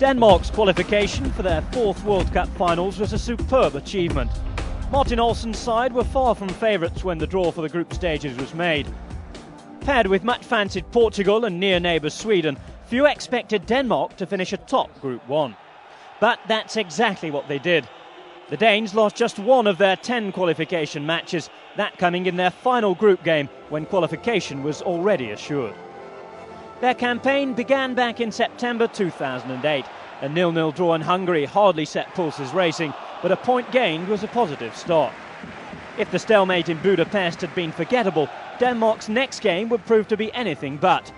Denmark's qualification for their fourth World Cup finals was a superb achievement. Martin Olsen's side were far from favourites when the draw for the group stages was made. Paired with much fancied Portugal and near neighbours Sweden, few expected Denmark to finish atop Group 1. But that's exactly what they did. The Danes lost just one of their 10 qualification matches, that coming in their final group game when qualification was already assured. Their campaign began back in September 2008. A 0-0 draw in Hungary hardly set pulses racing, but a point gained was a positive start. If the stalemate in Budapest had been forgettable, Denmark's next game would prove to be anything but.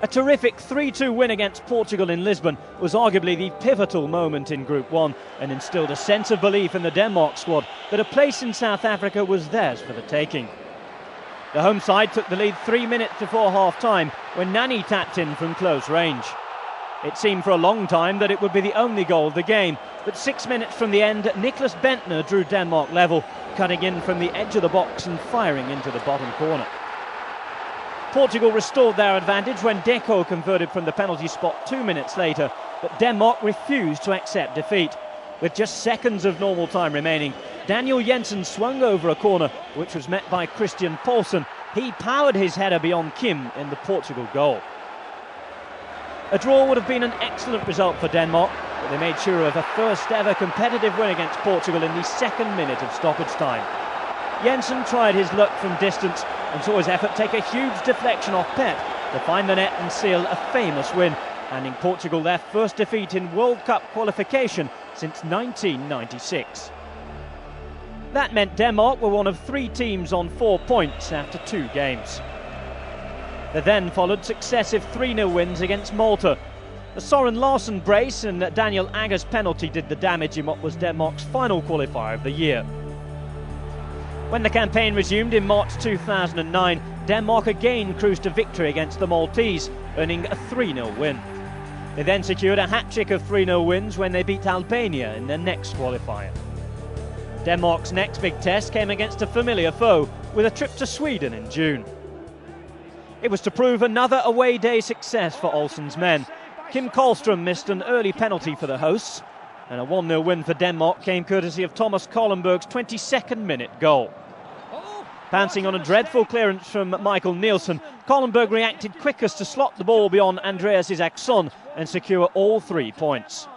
A terrific 3-2 win against Portugal in Lisbon was arguably the pivotal moment in Group 1 and instilled a sense of belief in the Denmark squad that a place in South Africa was theirs for the taking. The home side took the lead 3 minutes before half-time when Nani tapped in from close range. It seemed for a long time that it would be the only goal of the game, but 6 minutes from the end, Niklas Bentner drew Denmark level, cutting in from the edge of the box and firing into the bottom corner. Portugal restored their advantage when Deco converted from the penalty spot 2 minutes later, but Denmark refused to accept defeat. With just seconds of normal time remaining, Daniel Jensen swung over a corner, which was met by Christian Poulsen. He powered his header beyond Kim in the Portugal goal. A draw would have been an excellent result for Denmark, but they made sure of a first ever competitive win against Portugal in the second minute of stoppage time. Jensen tried his luck from distance and saw his effort take a huge deflection off Pep to find the net and seal a famous win, handing Portugal their first defeat in World Cup qualification since 1996. That meant Denmark were one of 3 teams on 4 points after 2 games. There then followed successive 3-0 wins against Malta. The Søren Larsen brace and Daniel Agger's penalty did the damage in what was Denmark's final qualifier of the year. When the campaign resumed in March 2009, Denmark again cruised to victory against the Maltese, earning a 3-0 win. They then secured a hat-trick of 3-0 wins when they beat Albania in their next qualifier. Denmark's next big test came against a familiar foe, with a trip to Sweden in June. It was to prove another away day success for Olsen's men. Kim Karlström missed an early penalty for the hosts, and a 1-0 win for Denmark came courtesy of Thomas Kohlenberg's 22nd minute goal. Pouncing on a dreadful clearance from Michael Nielsen, Kohlenberg reacted quickest to slot the ball beyond Andreas Isaksson and secure all 3 points.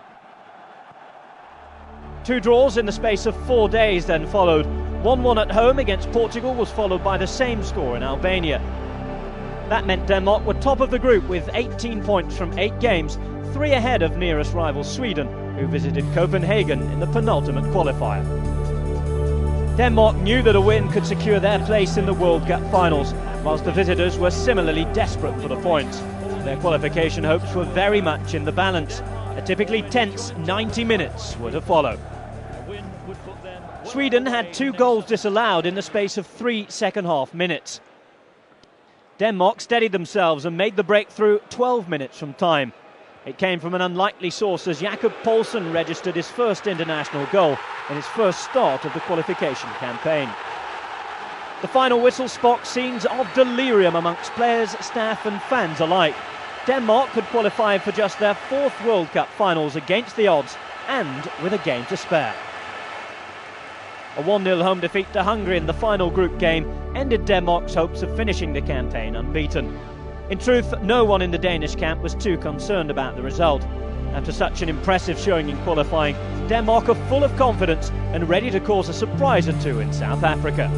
2 draws in the space of 4 days then followed. 1-1 at home against Portugal was followed by the same score in Albania. That meant Denmark were top of the group with 18 points from 8 games, 3 ahead of nearest rival Sweden, who visited Copenhagen in the penultimate qualifier. Denmark knew that a win could secure their place in the World Cup finals, whilst the visitors were similarly desperate for the points. Their qualification hopes were very much in the balance. A typically tense 90 minutes were to follow. Sweden had 2 goals disallowed in the space of 3 second-half minutes. Denmark steadied themselves and made the breakthrough 12 minutes from time. It came from an unlikely source as Jakob Poulsen registered his first international goal in his first start of the qualification campaign. The final whistle sparked scenes of delirium amongst players, staff and fans alike. Denmark could qualify for just their 4th World Cup finals against the odds and with a game to spare. A 1-0 home defeat to Hungary in the final group game ended Denmark's hopes of finishing the campaign unbeaten. In truth, no one in the Danish camp was too concerned about the result. After such an impressive showing in qualifying, Denmark are full of confidence and ready to cause a surprise or two in South Africa.